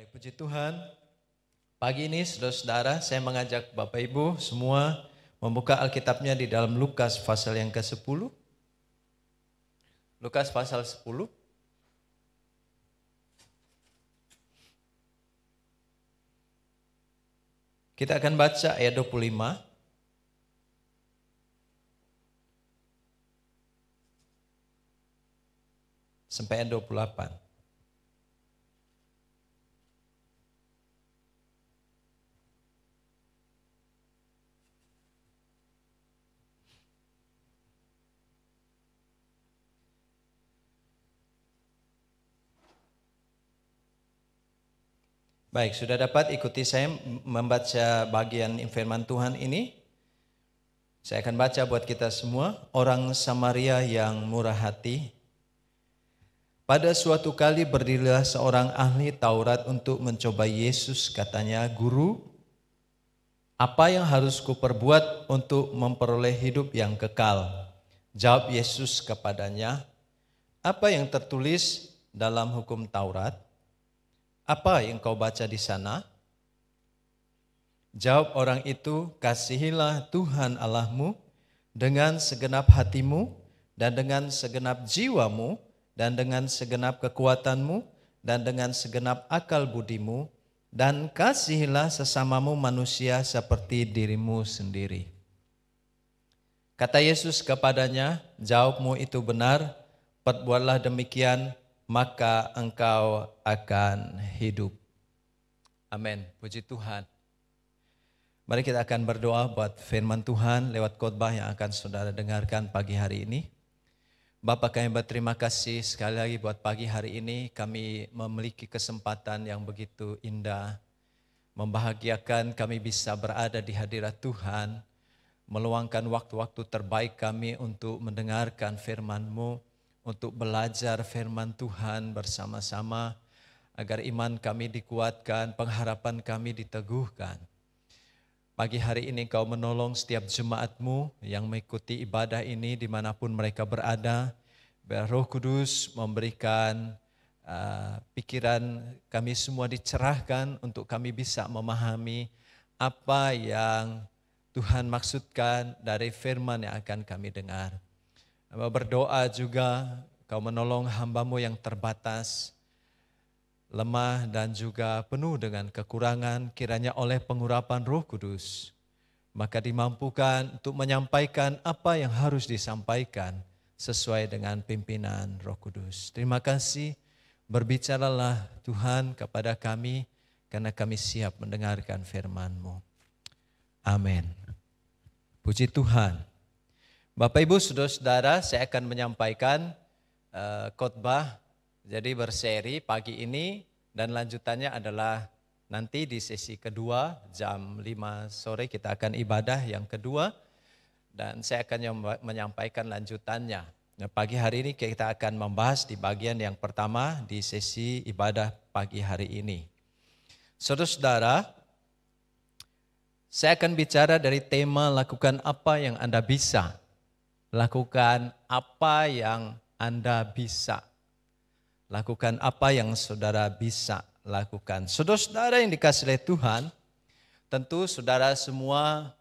Baik, puji Tuhan. Pagi ini saudara-saudara, saya mengajak Bapak Ibu semua membuka Alkitabnya di dalam Lukas pasal yang ke-10. Lukas pasal 10. Kita akan baca ayat 25 sampai ayat 28. Baik, sudah dapat ikuti saya membaca bagian firman Tuhan ini. Saya akan baca buat kita semua. Orang Samaria yang murah hati. Pada suatu kali berdirilah seorang ahli Taurat untuk mencoba Yesus. Katanya, "Guru, apa yang harus kuperbuat untuk memperoleh hidup yang kekal?" Jawab Yesus kepadanya, "Apa yang tertulis dalam hukum Taurat? Apa yang kau baca di sana?" Jawab orang itu, "Kasihilah Tuhan Allahmu dengan segenap hatimu dan dengan segenap jiwamu dan dengan segenap kekuatanmu dan dengan segenap akal budimu, dan kasihilah sesamamu manusia seperti dirimu sendiri." Kata Yesus kepadanya, "Jawabmu itu benar, perbuatlah demikian, maka engkau akan hidup." Amin. Puji Tuhan. Mari kita akan berdoa buat firman Tuhan lewat khotbah yang akan saudara dengarkan pagi hari ini. Bapa, kami berterima kasih sekali lagi buat pagi hari ini. Kami memiliki kesempatan yang begitu indah, membahagiakan kami bisa berada di hadirat Tuhan, meluangkan waktu-waktu terbaik kami untuk mendengarkan firman-Mu, untuk belajar firman Tuhan bersama-sama, agar iman kami dikuatkan, pengharapan kami diteguhkan. Pagi hari ini Kau menolong setiap jemaat-Mu yang mengikuti ibadah ini dimanapun mereka berada. Biar Roh Kudus memberikan pikiran kami semua dicerahkan untuk kami bisa memahami apa yang Tuhan maksudkan dari firman yang akan kami dengar. Berdoa juga Kau menolong hamba-Mu yang terbatas, lemah dan juga penuh dengan kekurangan, kiranya oleh pengurapan Roh Kudus, maka dimampukan untuk menyampaikan apa yang harus disampaikan sesuai dengan pimpinan Roh Kudus. Terima kasih, berbicaralah Tuhan kepada kami, karena kami siap mendengarkan firman-Mu. Amin. Puji Tuhan. Bapak Ibu saudara-saudara, saya akan menyampaikan khotbah jadi berseri pagi ini, dan lanjutannya adalah nanti di sesi kedua jam 5 sore kita akan ibadah yang kedua, dan saya akan menyampaikan lanjutannya. Nah, pagi hari ini kita akan membahas di bagian yang pertama di sesi ibadah pagi hari ini. Saudara-saudara, saya akan bicara dari tema lakukan apa yang Anda bisa. Lakukan apa yang Anda bisa. Lakukan apa yang saudara bisa lakukan. Saudara-saudara yang dikasihi oleh Tuhan, tentu saudara semua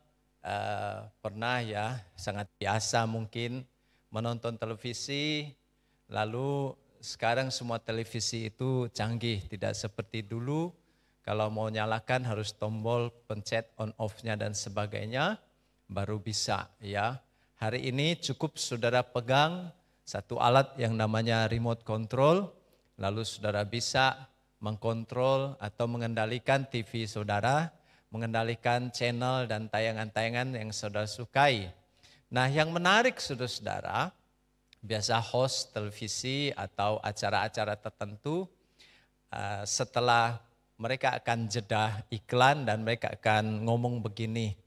pernah ya, sangat biasa mungkin menonton televisi, lalu sekarang semua televisi itu canggih, tidak seperti dulu. Kalau mau nyalakan harus tombol pencet on off-nya dan sebagainya, baru bisa ya. Hari ini cukup saudara pegang satu alat yang namanya remote control, lalu saudara bisa mengkontrol atau mengendalikan TV saudara, mengendalikan channel dan tayangan-tayangan yang saudara sukai. Nah, yang menarik saudara-saudara, biasa host televisi atau acara-acara tertentu, setelah mereka akan jeda iklan dan mereka akan ngomong begini,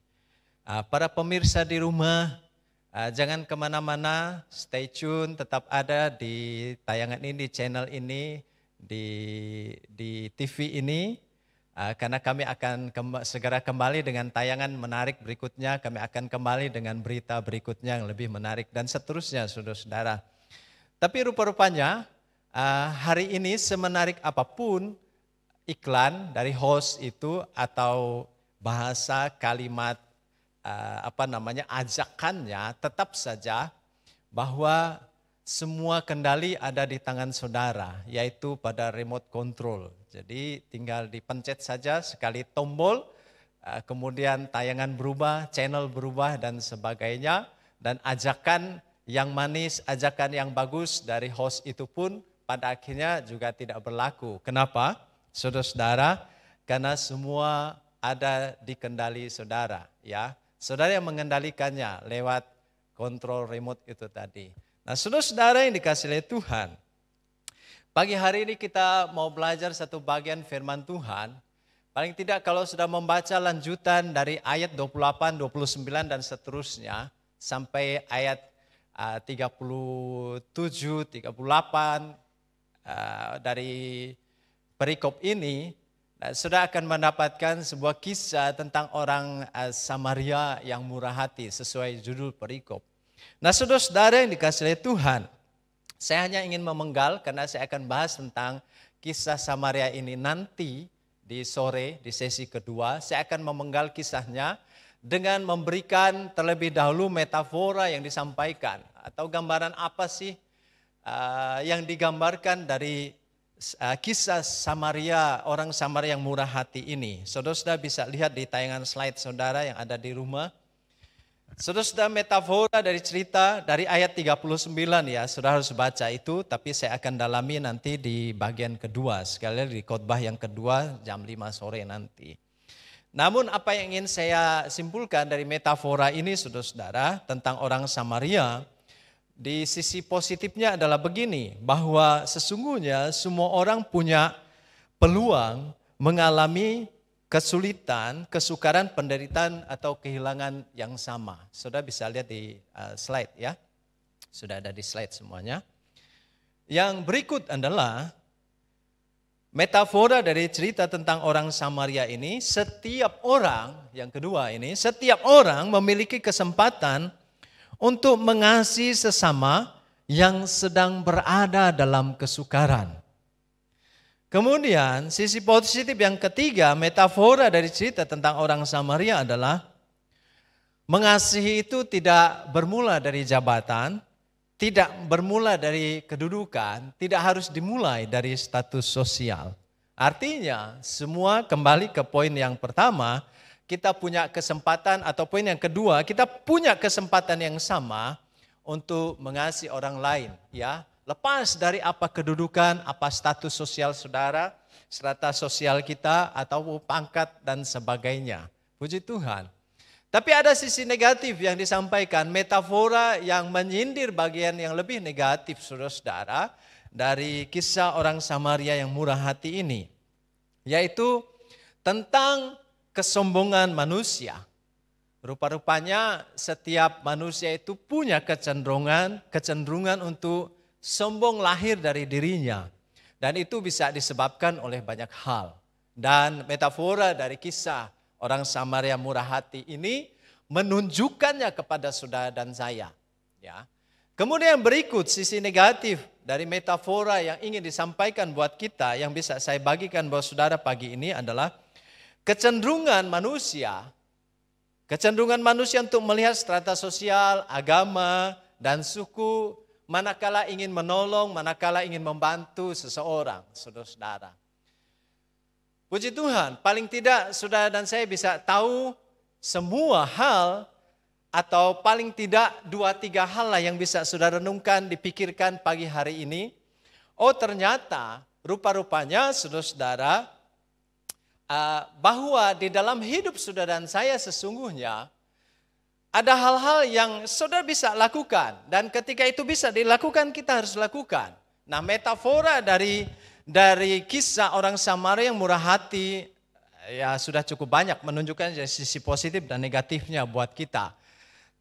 "Para pemirsa di rumah, jangan kemana-mana, stay tune, tetap ada di tayangan ini, di channel ini, di TV ini, karena kami akan segera kembali dengan tayangan menarik berikutnya, kami akan kembali dengan berita berikutnya yang lebih menarik," dan seterusnya saudara-saudara. Tapi rupa-rupanya hari ini semenarik apapun iklan dari host itu atau bahasa kalimat ajakannya, tetap saja bahwa semua kendali ada di tangan saudara, yaitu pada remote control. Jadi tinggal dipencet saja sekali tombol, kemudian tayangan berubah, channel berubah dan sebagainya. Dan ajakan yang manis, ajakan yang bagus dari host itu pun pada akhirnya juga tidak berlaku. Kenapa? Saudara-saudara, karena semua ada di kendali saudara, ya. Saudara yang mengendalikannya lewat kontrol remote itu tadi. Nah, saudara-saudara yang dikasihi oleh Tuhan, pagi hari ini kita mau belajar satu bagian firman Tuhan. Paling tidak kalau sudah membaca lanjutan dari ayat 28, 29 dan seterusnya sampai ayat 37, 38 dari perikop ini, sudah akan mendapatkan sebuah kisah tentang orang Samaria yang murah hati sesuai judul perikop. Nah, saudara-saudara yang dikasihi oleh Tuhan, saya hanya ingin memenggal karena saya akan bahas tentang kisah Samaria ini nanti di sore di sesi kedua. Saya akan memenggal kisahnya dengan memberikan terlebih dahulu metafora yang disampaikan atau gambaran apa sih yang digambarkan dari kisah Samaria, orang Samaria yang murah hati ini. Saudara-saudara bisa lihat di tayangan slide saudara yang ada di rumah. Saudara-saudara, metafora dari cerita dari ayat 39 ya, saudara harus baca itu, tapi saya akan dalami nanti di bagian kedua, sekali lagi di khotbah yang kedua jam 5 sore nanti. Namun apa yang ingin saya simpulkan dari metafora ini saudara-saudara tentang orang Samaria, di sisi positifnya adalah begini, bahwa sesungguhnya semua orang punya peluang mengalami kesulitan, kesukaran, penderitaan atau kehilangan yang sama. Saudara bisa lihat di slide ya, sudah ada di slide semuanya. Yang berikut adalah metafora dari cerita tentang orang Samaria ini. Setiap orang, yang kedua ini, setiap orang memiliki kesempatan untuk mengasihi sesama yang sedang berada dalam kesukaran. Kemudian sisi positif yang ketiga, metafora dari cerita tentang orang Samaria adalah mengasihi itu tidak bermula dari jabatan, tidak bermula dari kedudukan, tidak harus dimulai dari status sosial. Artinya semua kembali ke poin yang pertama, kita punya kesempatan, atau poin yang kedua, kita punya kesempatan yang sama untuk mengasihi orang lain, ya. Lepas dari apa kedudukan, apa status sosial saudara, strata sosial kita, atau pangkat dan sebagainya. Puji Tuhan. Tapi ada sisi negatif yang disampaikan, metafora yang menyindir bagian yang lebih negatif saudara-saudara dari kisah orang Samaria yang murah hati ini. Yaitu tentang kesombongan manusia. Rupa-rupanya setiap manusia itu punya kecenderungan untuk sombong lahir dari dirinya. Dan itu bisa disebabkan oleh banyak hal. Dan metafora dari kisah orang Samaria murah hati ini menunjukkannya kepada saudara dan saya. Ya. Kemudian berikut sisi negatif dari metafora yang ingin disampaikan buat kita, yang bisa saya bagikan buat saudara pagi ini adalah kecenderungan manusia untuk melihat strata sosial, agama, dan suku, manakala ingin menolong, manakala ingin membantu seseorang, saudara-saudara. Puji Tuhan, paling tidak saudara dan saya bisa tahu semua hal, atau paling tidak 2-3 hal lah yang bisa saudara renungkan, dipikirkan pagi hari ini. Oh ternyata, rupa-rupanya saudara-saudara, bahwa di dalam hidup saudara dan saya sesungguhnya ada hal-hal yang saudara bisa lakukan, dan ketika itu bisa dilakukan kita harus lakukan. Nah, metafora dari kisah orang Samaria yang murah hati ya sudah cukup banyak menunjukkan sisi positif dan negatifnya buat kita.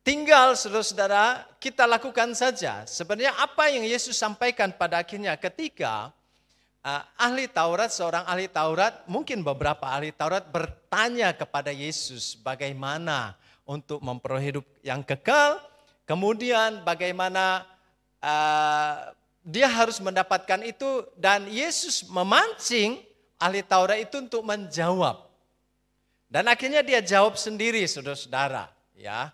Tinggal saudara-saudara kita lakukan saja. Sebenarnya apa yang Yesus sampaikan pada akhirnya ketika ahli Taurat, seorang ahli Taurat, mungkin beberapa ahli Taurat bertanya kepada Yesus bagaimana untuk memperoleh hidup yang kekal, kemudian bagaimana dia harus mendapatkan itu, dan Yesus memancing ahli Taurat itu untuk menjawab. Dan akhirnya dia jawab sendiri, saudara-saudara. Ya.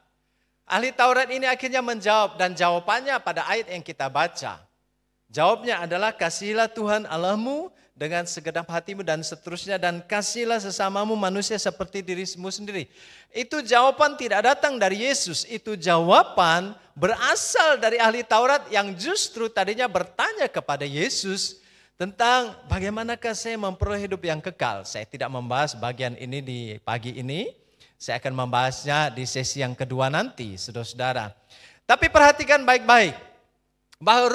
Ahli Taurat ini akhirnya menjawab, dan jawabannya pada ayat yang kita baca. Jawabnya adalah, kasihilah Tuhan Allahmu dengan segenap hatimu dan seterusnya, dan kasihilah sesamamu manusia seperti dirimu sendiri. Itu jawaban tidak datang dari Yesus, itu jawaban berasal dari ahli Taurat yang justru tadinya bertanya kepada Yesus tentang bagaimanakah saya memperoleh hidup yang kekal. Saya tidak membahas bagian ini di pagi ini, saya akan membahasnya di sesi yang kedua nanti, saudara-saudara. Tapi perhatikan baik-baik, bahwa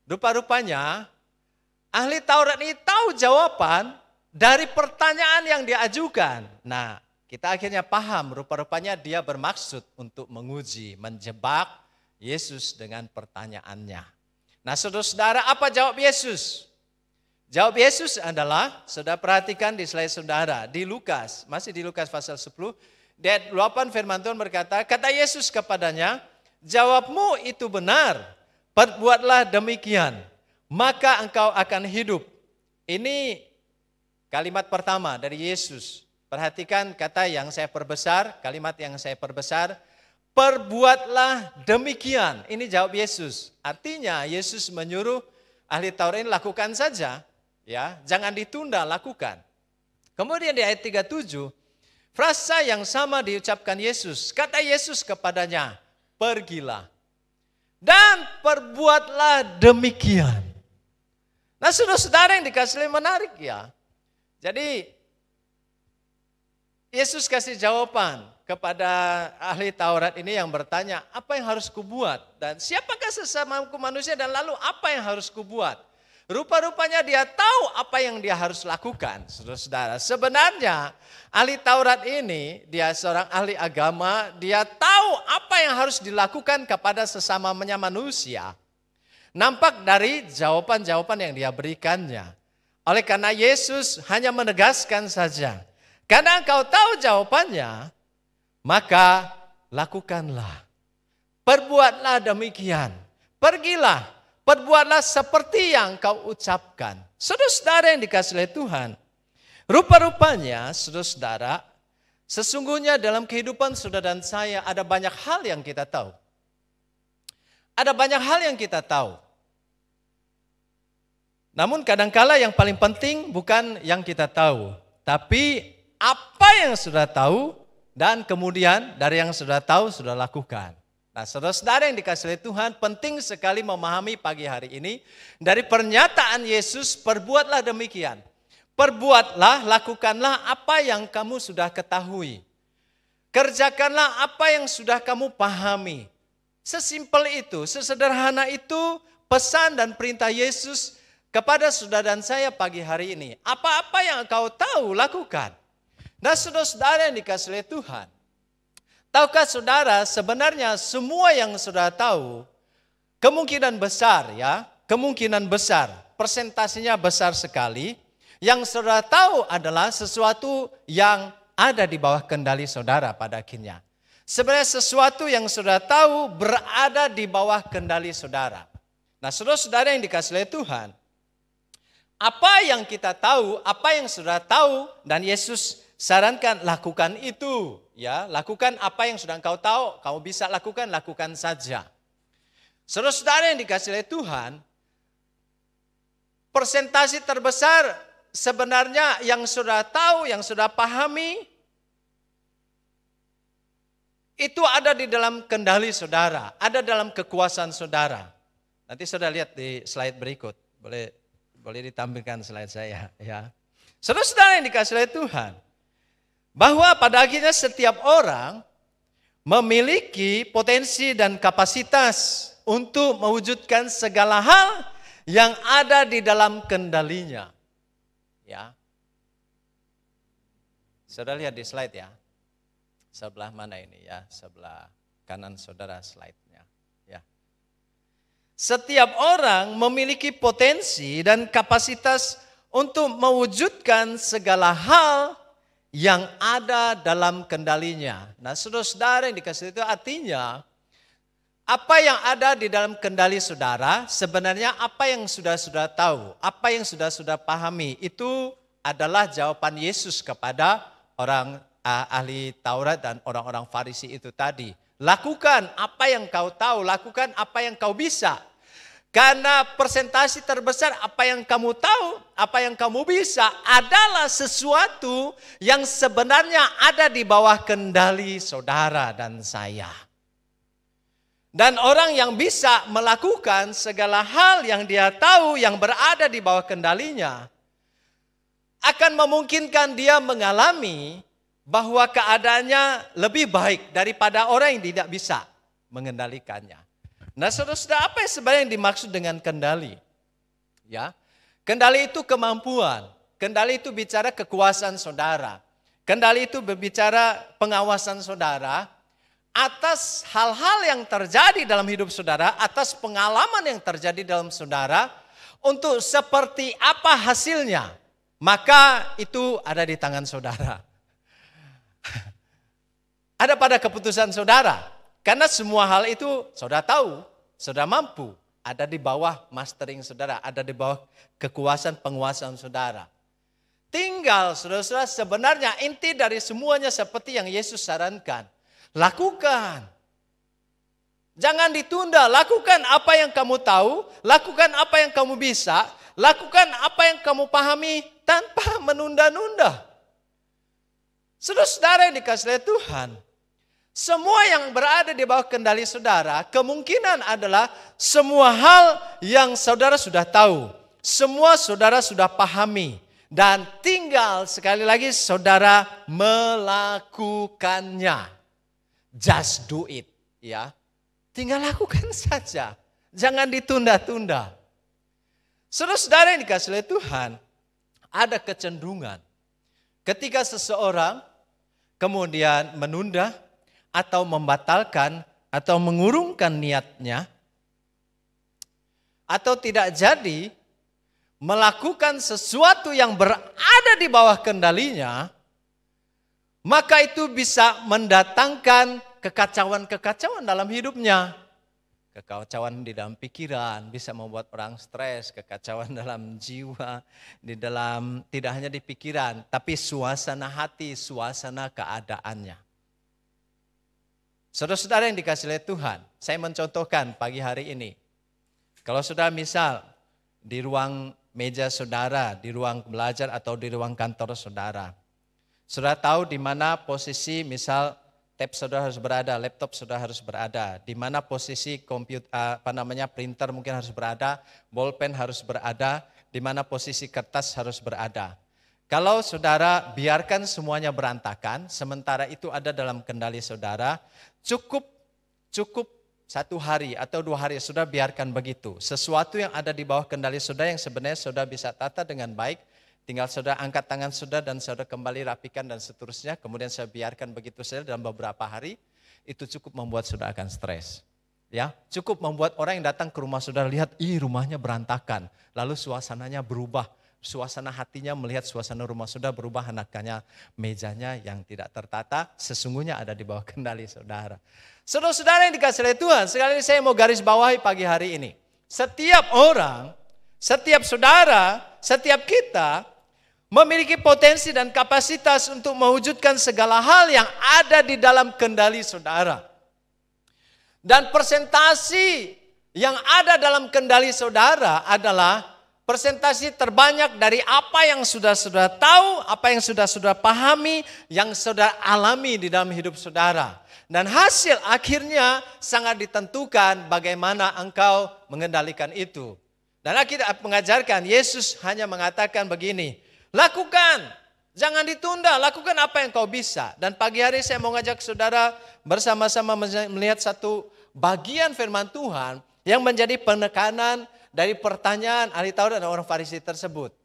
rupa-rupanya ahli Taurat ini tahu jawaban dari pertanyaan yang diajukan. Nah, kita akhirnya paham rupa-rupanya dia bermaksud untuk menguji, menjebak Yesus dengan pertanyaannya. Nah, saudara-saudara, apa jawab Yesus? Jawab Yesus adalah, saudara perhatikan di slide saudara, di Lukas, masih di Lukas pasal 10, di ayat 8 firman Tuhan berkata, kata Yesus kepadanya, jawabmu itu benar, perbuatlah demikian, maka engkau akan hidup. Ini kalimat pertama dari Yesus. Perhatikan kata yang saya perbesar, kalimat yang saya perbesar, perbuatlah demikian. Ini jawab Yesus. Artinya Yesus menyuruh ahli Taurat ini lakukan saja, ya, jangan ditunda, lakukan. Kemudian di ayat 37, frasa yang sama diucapkan Yesus. Kata Yesus kepadanya, pergilah dan perbuatlah demikian. Nah, saudara-saudara yang dikasih menarik ya. Jadi Yesus kasih jawaban kepada ahli Taurat ini yang bertanya, apa yang harus kubuat? Dan siapakah sesamaku manusia dan lalu apa yang harus kubuat? Rupa-rupanya dia tahu apa yang dia harus lakukan, saudara-saudara. Sebenarnya ahli Taurat ini, dia seorang ahli agama, dia tahu apa yang harus dilakukan kepada sesamanya manusia. Nampak dari jawaban-jawaban yang dia berikannya. Oleh karena Yesus hanya menegaskan saja, karena engkau tahu jawabannya, maka lakukanlah. Perbuatlah demikian. Pergilah, perbuatlah seperti yang kau ucapkan. Saudara-saudara yang dikasihi oleh Tuhan, rupa-rupanya saudara-saudara, sesungguhnya dalam kehidupan saudara dan saya ada banyak hal yang kita tahu. Ada banyak hal yang kita tahu. Namun kadangkala yang paling penting bukan yang kita tahu, tapi apa yang sudah tahu dan kemudian dari yang sudah tahu sudah lakukan. Nah, saudara-saudara yang dikasihi oleh Tuhan, penting sekali memahami pagi hari ini dari pernyataan Yesus, perbuatlah demikian. Perbuatlah, lakukanlah apa yang kamu sudah ketahui. Kerjakanlah apa yang sudah kamu pahami. Sesimpel itu, sesederhana itu pesan dan perintah Yesus kepada saudara dan saya pagi hari ini. Apa-apa yang engkau tahu, lakukan. Nah, saudara-saudara yang dikasihi oleh Tuhan, tahukah saudara sebenarnya semua yang saudara tahu, kemungkinan besar ya, kemungkinan besar, persentasenya besar sekali, yang saudara tahu adalah sesuatu yang ada di bawah kendali saudara pada akhirnya. Sebenarnya sesuatu yang saudara tahu berada di bawah kendali saudara. Nah, saudara-saudara yang dikasihi oleh Tuhan, apa yang kita tahu, apa yang saudara tahu, dan Yesus sarankan lakukan itu. Ya, lakukan apa yang sudah engkau tahu, kamu bisa lakukan, lakukan saja. Saudara-saudara yang dikasihi oleh Tuhan, persentase terbesar sebenarnya yang saudara tahu, yang saudara pahami, itu ada di dalam kendali saudara, ada dalam kekuasaan saudara. Nanti saudara lihat di slide berikut, boleh ditampilkan slide saya. Ya. Saudara-saudara yang dikasihi oleh Tuhan, bahwa pada akhirnya setiap orang memiliki potensi dan kapasitas untuk mewujudkan segala hal yang ada di dalam kendalinya. Ya. Saudara lihat di slide ya. Sebelah mana ini ya? Sebelah kanan saudara slide-nya. Ya. Setiap orang memiliki potensi dan kapasitas untuk mewujudkan segala hal yang ada dalam kendalinya. Nah, saudara-saudara yang dikasihi itu artinya Apa yang ada di dalam kendali saudara, sebenarnya apa yang sudah tahu, apa yang sudah pahami, itu adalah jawaban Yesus kepada orang ahli Taurat dan orang-orang Farisi itu tadi. Lakukan apa yang kau tahu, lakukan apa yang kau bisa. Karena persentase terbesar apa yang kamu tahu, apa yang kamu bisa adalah sesuatu yang sebenarnya ada di bawah kendali saudara dan saya. Dan orang yang bisa melakukan segala hal yang dia tahu yang berada di bawah kendalinya akan memungkinkan dia mengalami bahwa keadaannya lebih baik daripada orang yang tidak bisa mengendalikannya. Nah, saudara-saudara, apa yang sebenarnya dimaksud dengan kendali? Ya, kendali itu kemampuan, kendali itu bicara kekuasaan saudara, kendali itu berbicara pengawasan saudara atas hal-hal yang terjadi dalam hidup saudara, atas pengalaman yang terjadi dalam saudara, untuk seperti apa hasilnya, maka itu ada di tangan saudara. Ada pada keputusan saudara. Karena semua hal itu saudara tahu, saudara mampu, ada di bawah mastering saudara, ada di bawah kekuasaan penguasaan saudara. Tinggal saudara-saudara, sebenarnya inti dari semuanya seperti yang Yesus sarankan. Lakukan. Jangan ditunda, lakukan apa yang kamu tahu, lakukan apa yang kamu bisa, lakukan apa yang kamu pahami tanpa menunda-nunda. Saudara-saudara yang dikasihi Tuhan, semua yang berada di bawah kendali saudara, kemungkinan adalah semua hal yang saudara sudah tahu. Semua saudara sudah pahami. Dan tinggal sekali lagi saudara melakukannya. Just do it. Ya, tinggal lakukan saja. Jangan ditunda-tunda. Saudara-saudara yang dikasihi Tuhan, ada kecenderungan. Ketika seseorang kemudian menunda, atau membatalkan, atau mengurungkan niatnya, atau tidak jadi melakukan sesuatu yang berada di bawah kendalinya, maka itu bisa mendatangkan kekacauan-kekacauan dalam hidupnya. Kekacauan di dalam pikiran bisa membuat orang stres, kekacauan dalam jiwa, di dalam tidak hanya di pikiran, tapi suasana hati, suasana keadaannya. Saudara-saudara yang dikasihi Tuhan, saya mencontohkan pagi hari ini. Kalau saudara misal di ruang meja saudara, di ruang belajar atau di ruang kantor saudara. Saudara tahu di mana posisi misal tab saudara harus berada, laptop saudara harus berada. Di mana posisi komputer, printer mungkin harus berada, bolpen harus berada, di mana posisi kertas harus berada. Kalau saudara biarkan semuanya berantakan, sementara itu ada dalam kendali saudara, cukup 1 hari atau 2 hari saudara biarkan begitu. Sesuatu yang ada di bawah kendali saudara yang sebenarnya saudara bisa tata dengan baik, tinggal saudara angkat tangan saudara dan saudara kembali rapikan dan seterusnya, kemudian saudara biarkan begitu saja dalam beberapa hari, itu cukup membuat saudara akan stres. Ya, cukup membuat orang yang datang ke rumah saudara lihat, rumahnya berantakan, lalu suasananya berubah. Suasana hatinya melihat suasana rumah saudara berubah, anaknya mejanya yang tidak tertata, sesungguhnya ada di bawah kendali saudara. Saudara-saudara yang dikasihi Tuhan, sekali lagi saya mau garis bawahi pagi hari ini. Setiap orang, setiap saudara, setiap kita memiliki potensi dan kapasitas untuk mewujudkan segala hal yang ada di dalam kendali saudara. Dan persentase yang ada dalam kendali saudara adalah persentase terbanyak dari apa yang sudah tahu, apa yang sudah pahami, yang sudah alami di dalam hidup saudara. Dan hasil akhirnya sangat ditentukan bagaimana engkau mengendalikan itu. Dan Alkitab mengajarkan, Yesus hanya mengatakan begini, lakukan, jangan ditunda, lakukan apa yang kau bisa. Dan pagi hari saya mau ngajak saudara bersama-sama melihat satu bagian firman Tuhan yang menjadi penekanan dari pertanyaan ahli Taurat dan orang Farisi tersebut.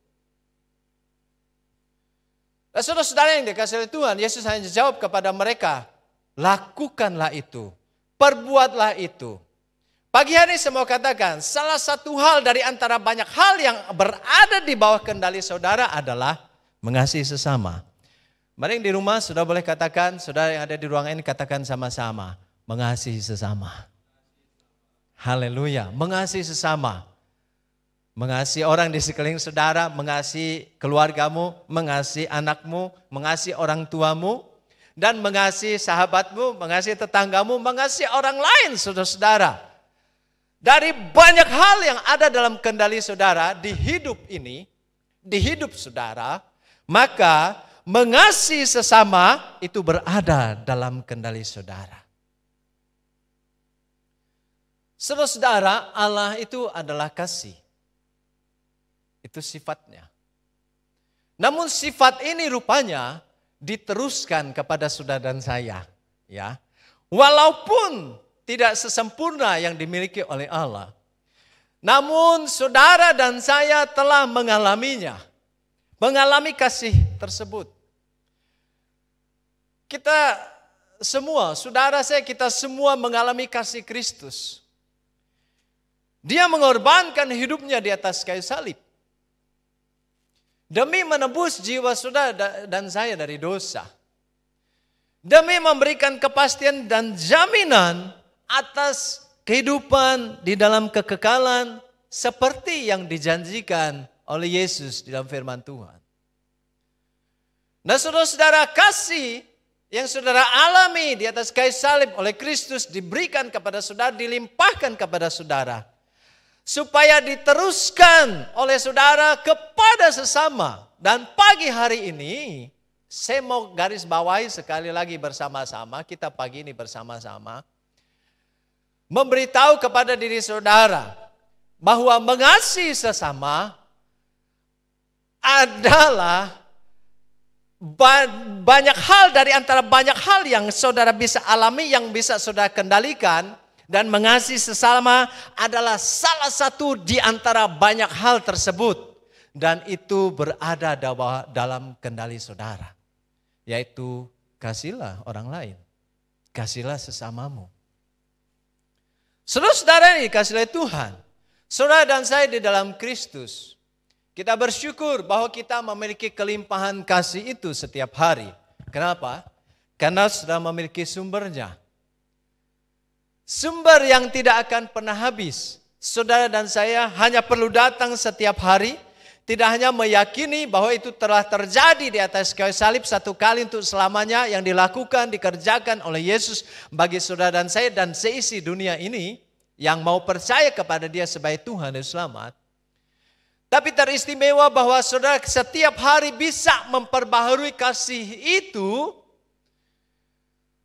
Dan saudara-saudara yang dikasihi Tuhan, Yesus hanya jawab kepada mereka, lakukanlah itu, perbuatlah itu. Pagi hari saya mau katakan, salah satu hal dari antara banyak hal yang berada di bawah kendali saudara adalah mengasihi sesama. Mari di rumah saudara boleh katakan, saudara yang ada di ruangan ini katakan sama-sama, mengasihi sesama. Haleluya. Mengasihi sesama. Mengasihi orang di sekeliling saudara, mengasihi keluargamu, mengasihi anakmu, mengasihi orang tuamu, dan mengasihi sahabatmu, mengasihi tetanggamu, mengasihi orang lain, saudara-saudara. Dari banyak hal yang ada dalam kendali saudara di hidup ini, di hidup saudara, maka mengasihi sesama itu berada dalam kendali saudara. Saudara-saudara, Allah itu adalah kasih. Itu sifatnya. Namun sifat ini rupanya diteruskan kepada saudara dan saya. Ya, walaupun tidak sesempurna yang dimiliki oleh Allah. Namun saudara dan saya telah mengalaminya. Mengalami kasih tersebut. Kita semua, saudara saya, kita semua mengalami kasih Kristus. Dia mengorbankan hidupnya di atas kayu salib. Demi menebus jiwa saudara dan saya dari dosa. Demi memberikan kepastian dan jaminan atas kehidupan di dalam kekekalan seperti yang dijanjikan oleh Yesus di dalam firman Tuhan. Nah, saudara-saudara, kasih yang saudara alami di atas kayu salib oleh Kristus diberikan kepada saudara, dilimpahkan kepada saudara. Supaya diteruskan oleh saudara kepada sesama. Dan pagi hari ini, saya mau garis bawahi sekali lagi bersama-sama, kita pagi ini bersama-sama, memberitahu kepada diri saudara, bahwa mengasihi sesama adalah banyak hal dari antara banyak hal yang saudara bisa alami, yang bisa saudara kendalikan. Dan mengasihi sesama adalah salah satu di antara banyak hal tersebut. Dan itu berada dalam kendali saudara. Yaitu kasihilah orang lain. Kasihilah sesamamu. Saudara-saudara ini kasihilah Tuhan. Saudara dan saya di dalam Kristus. Kita bersyukur bahwa kita memiliki kelimpahan kasih itu setiap hari. Kenapa? Karena sudah memiliki sumbernya. Sumber yang tidak akan pernah habis. Saudara dan saya hanya perlu datang setiap hari. Tidak hanya meyakini bahwa itu telah terjadi di atas kayu salib satu kali untuk selamanya. Yang dilakukan, dikerjakan oleh Yesus bagi saudara dan saya dan seisi dunia ini. Yang mau percaya kepada Dia sebagai Tuhan dan Selamat. Tapi teristimewa bahwa saudara setiap hari bisa memperbaharui kasih itu.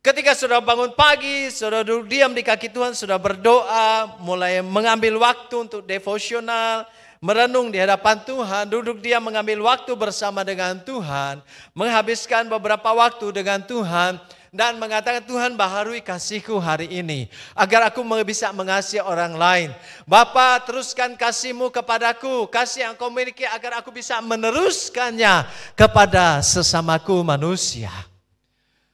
Ketika saudara bangun pagi, saudara duduk diam di kaki Tuhan, saudara berdoa, mulai mengambil waktu untuk devosional, merenung di hadapan Tuhan, duduk diam mengambil waktu bersama dengan Tuhan, menghabiskan beberapa waktu dengan Tuhan, dan mengatakan, Tuhan baharui kasih-Ku hari ini, agar aku bisa mengasihi orang lain. Bapa, teruskan kasih-Mu kepadaku, kasih yang Kau miliki agar aku bisa meneruskannya kepada sesamaku manusia.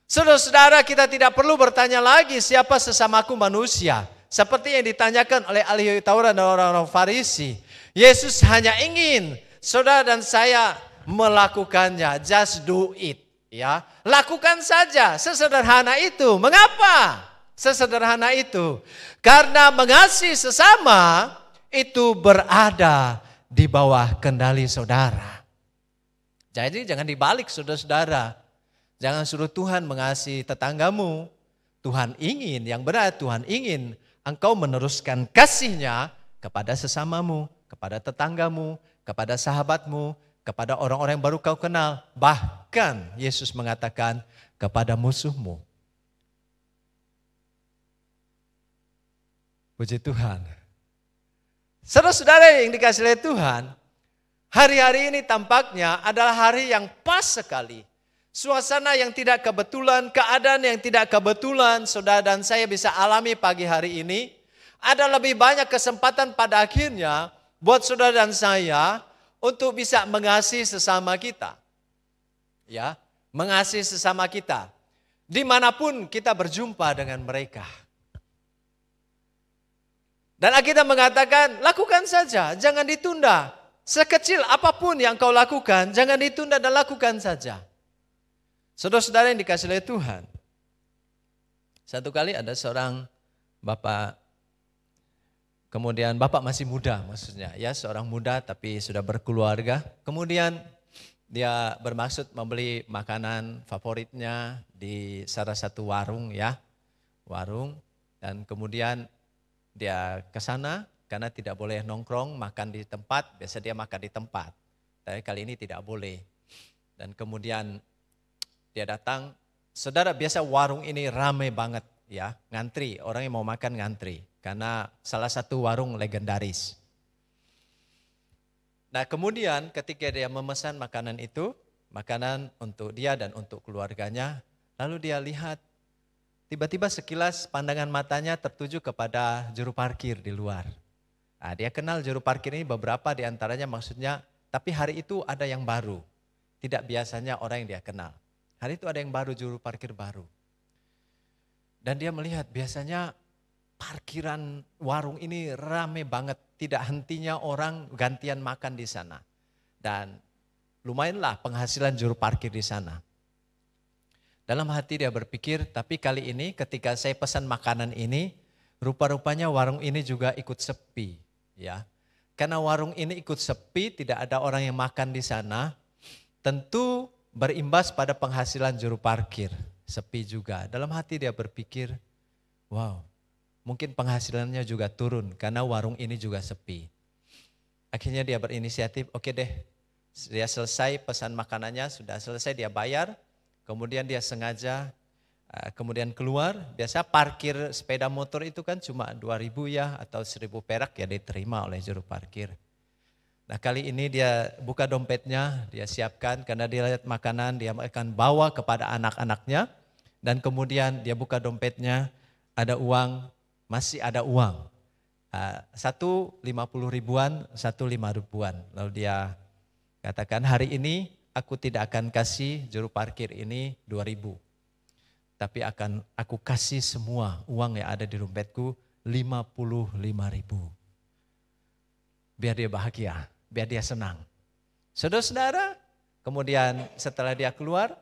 Saudara-saudara, kita tidak perlu bertanya lagi siapa sesamaku manusia. Seperti yang ditanyakan oleh ahli Taurat dan orang-orang Farisi. Yesus hanya ingin saudara dan saya melakukannya. Just do it. Ya, lakukan saja, sesederhana itu. Mengapa sesederhana itu? Karena mengasihi sesama itu berada di bawah kendali saudara. Jadi jangan dibalik saudara-saudara. Jangan suruh Tuhan mengasihi tetanggamu. Tuhan ingin, yang benar Tuhan ingin engkau meneruskan kasih-Nya kepada sesamamu, kepada tetanggamu, kepada sahabatmu, kepada orang-orang yang baru kau kenal. Bahkan Yesus mengatakan kepada musuhmu. Puji Tuhan. Saudara-saudara yang dikasihi oleh Tuhan, hari-hari ini tampaknya adalah hari yang pas sekali. Suasana yang tidak kebetulan, keadaan yang tidak kebetulan, saudara dan saya bisa alami pagi hari ini. Ada lebih banyak kesempatan pada akhirnya buat saudara dan saya untuk bisa mengasihi sesama kita. Ya, mengasihi sesama kita. Dimanapun kita berjumpa dengan mereka. Dan kita mengatakan, lakukan saja, jangan ditunda. Sekecil apapun yang kau lakukan, jangan ditunda dan lakukan saja. Saudara-saudara yang dikasihi oleh Tuhan. Satu kali ada seorang bapak Kemudian bapak masih muda maksudnya, ya seorang muda tapi sudah berkeluarga. Kemudian dia bermaksud membeli makanan favoritnya di salah satu warung ya, warung. Dan kemudian dia ke sana karena tidak boleh nongkrong makan di tempat, biasa dia makan di tempat. Tapi kali ini tidak boleh. Dan kemudian dia datang, saudara biasa warung ini ramai banget ya, ngantri, orang yang mau makan ngantri. Karena salah satu warung legendaris. Nah kemudian ketika dia memesan makanan itu, makanan untuk dia dan untuk keluarganya, lalu dia lihat, tiba-tiba sekilas pandangan matanya tertuju kepada juru parkir di luar. Nah, dia kenal juru parkir ini beberapa diantaranya maksudnya, tapi hari itu ada yang baru. Tidak biasanya orang yang dia kenal. Hari itu ada yang baru, juru parkir baru. Dan dia melihat biasanya parkiran warung ini rame banget, tidak hentinya orang gantian makan di sana. Dan lumayanlah penghasilan juru parkir di sana. Dalam hati dia berpikir, tapi kali ini ketika saya pesan makanan ini, rupa-rupanya warung ini juga ikut sepi. Ya, karena warung ini ikut sepi, tidak ada orang yang makan di sana, tentu berimbas pada penghasilan juru parkir, sepi juga. Dalam hati dia berpikir, wow, mungkin penghasilannya juga turun karena warung ini juga sepi. Akhirnya dia berinisiatif, oke deh, dia selesai pesan makanannya, sudah selesai dia bayar, kemudian dia sengaja kemudian keluar. Biasa parkir sepeda motor itu kan cuma 2.000 ya atau 1.000 perak ya diterima oleh juru parkir. Nah kali ini dia buka dompetnya, dia siapkan karena dia lihat makanan, dia akan bawa kepada anak-anaknya. Dan kemudian dia buka dompetnya, ada uang, masih ada uang. Satu 50 ribuan, satu 5 ribuan. Lalu dia katakan hari ini aku tidak akan kasih juru parkir ini 2.000. Tapi akan aku kasih semua uang yang ada di dompetku 55.000. Biar dia bahagia, biar dia senang. Saudara-saudara, kemudian setelah dia keluar,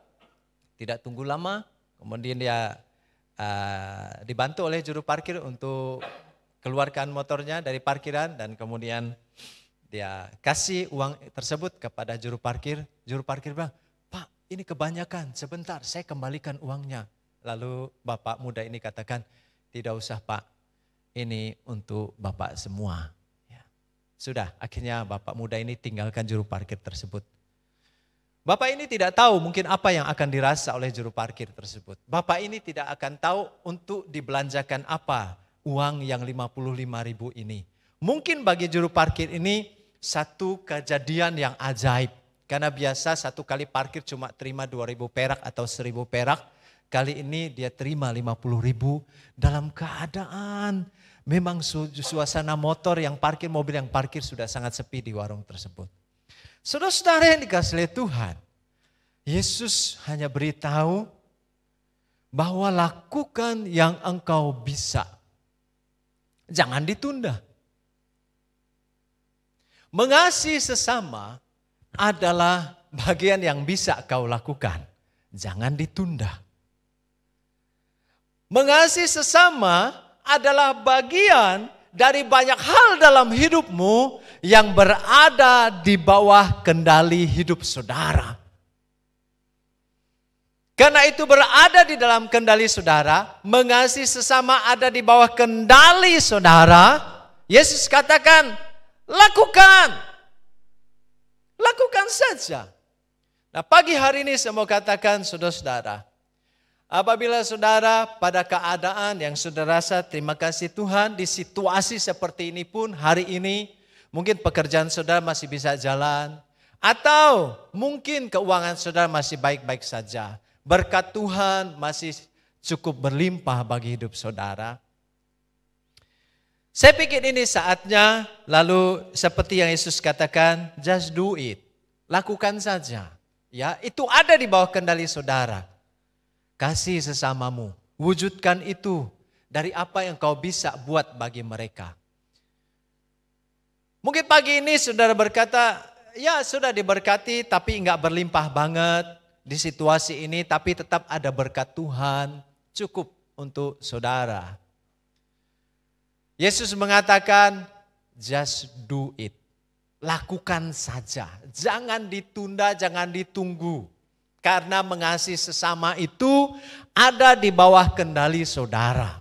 tidak tunggu lama, kemudian dia dibantu oleh juru parkir untuk keluarkan motornya dari parkiran dan kemudian dia kasih uang tersebut kepada juru parkir. Juru parkir bilang, Pak ini kebanyakan, sebentar saya kembalikan uangnya. Lalu bapak muda ini katakan, tidak usah Pak, ini untuk bapak semua. Ya. Sudah, akhirnya bapak muda ini tinggalkan juru parkir tersebut. Bapak ini tidak tahu mungkin apa yang akan dirasa oleh juru parkir tersebut. Bapak ini tidak akan tahu untuk dibelanjakan apa uang yang 55.000 ini. Mungkin bagi juru parkir ini satu kejadian yang ajaib. Karena biasa satu kali parkir cuma terima 2.000 perak atau 1.000 perak. Kali ini dia terima 50.000 dalam keadaan memang suasana motor yang parkir, mobil yang parkir sudah sangat sepi di warung tersebut. Saudara-saudara yang dikasihi oleh Tuhan, Yesus hanya beritahu bahwa lakukan yang engkau bisa. Jangan ditunda. Mengasihi sesama adalah bagian yang bisa kau lakukan. Jangan ditunda. Mengasihi sesama adalah bagian dari banyak hal dalam hidupmu yang berada di bawah kendali hidup saudara. Karena itu berada di dalam kendali saudara, mengasihi sesama ada di bawah kendali saudara. Yesus katakan, lakukan. Lakukan saja. Nah pagi hari ini saya mau katakan saudara-saudara, apabila saudara pada keadaan yang saudara rasa terima kasih Tuhan di situasi seperti ini pun hari ini mungkin pekerjaan saudara masih bisa jalan atau mungkin keuangan saudara masih baik-baik saja. Berkat Tuhan masih cukup berlimpah bagi hidup saudara. Saya pikir ini saatnya lalu seperti yang Yesus katakan, just do it. Lakukan saja. Ya, itu ada di bawah kendali saudara. Kasih sesamamu, wujudkan itu dari apa yang kau bisa buat bagi mereka. Mungkin pagi ini saudara berkata, ya sudah diberkati tapi enggak berlimpah banget di situasi ini, tapi tetap ada berkat Tuhan cukup untuk saudara. Yesus mengatakan, just do it. Lakukan saja, jangan ditunda, jangan ditunggu. Karena mengasihi sesama itu ada di bawah kendali saudara.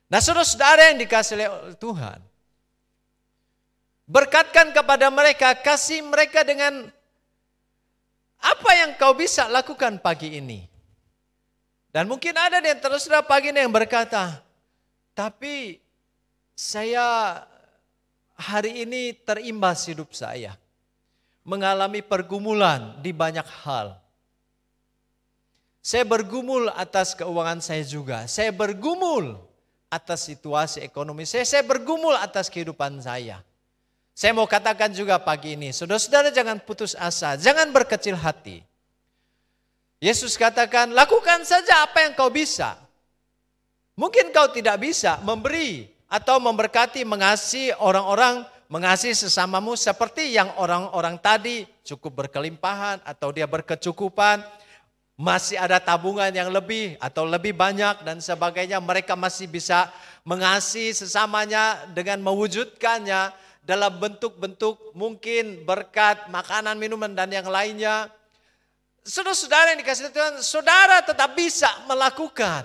Nah, saudara-saudara yang dikasihi oleh Tuhan, berkatkan kepada mereka, kasih mereka dengan apa yang kau bisa lakukan pagi ini. Dan mungkin ada di antara saudara pagi ini yang berkata, tapi saya hari ini terimbas hidup saya. Mengalami pergumulan di banyak hal. Saya bergumul atas keuangan saya juga. Saya bergumul atas situasi ekonomi saya. Saya bergumul atas kehidupan saya. Saya mau katakan juga pagi ini, saudara-saudara jangan putus asa, jangan berkecil hati. Yesus katakan, lakukan saja apa yang kau bisa. Mungkin kau tidak bisa memberi atau memberkati, mengasihi orang-orang, mengasihi sesamamu seperti yang orang-orang tadi cukup berkelimpahan atau dia berkecukupan, masih ada tabungan yang lebih atau lebih banyak dan sebagainya. Mereka masih bisa mengasihi sesamanya dengan mewujudkannya dalam bentuk-bentuk mungkin berkat, makanan, minuman dan yang lainnya. Saudara-saudara yang dikasihi Tuhan, saudara tetap bisa melakukan.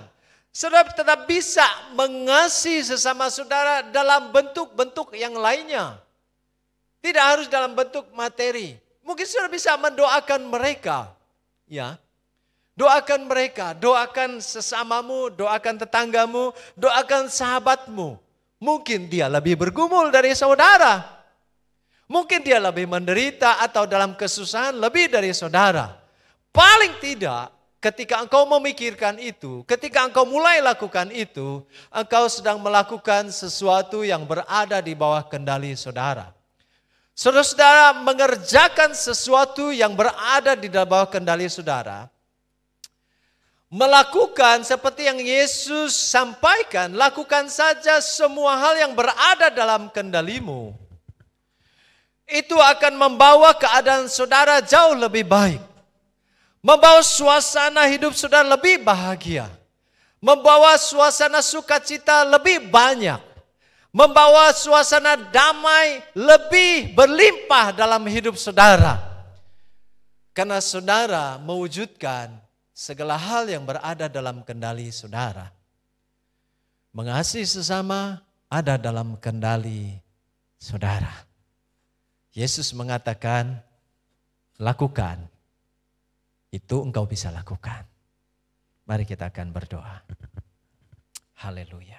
Saudara tetap bisa mengasihi sesama saudara dalam bentuk-bentuk yang lainnya. Tidak harus dalam bentuk materi. Mungkin saudara bisa mendoakan mereka. Ya, doakan mereka, doakan sesamamu, doakan tetanggamu, doakan sahabatmu. Mungkin dia lebih bergumul dari saudara. Mungkin dia lebih menderita atau dalam kesusahan lebih dari saudara. Paling tidak, ketika engkau memikirkan itu, ketika engkau mulai lakukan itu, engkau sedang melakukan sesuatu yang berada di bawah kendali saudara. Saudara-saudara mengerjakan sesuatu yang berada di bawah kendali saudara. Melakukan seperti yang Yesus sampaikan, lakukan saja semua hal yang berada dalam kendalimu. Itu akan membawa keadaan saudara jauh lebih baik. Membawa suasana hidup saudara lebih bahagia. Membawa suasana sukacita lebih banyak. Membawa suasana damai lebih berlimpah dalam hidup saudara. Karena saudara mewujudkan segala hal yang berada dalam kendali saudara. Mengasihi sesama ada dalam kendali saudara. Yesus mengatakan, lakukan. Itu engkau bisa lakukan. Mari kita akan berdoa. Haleluya.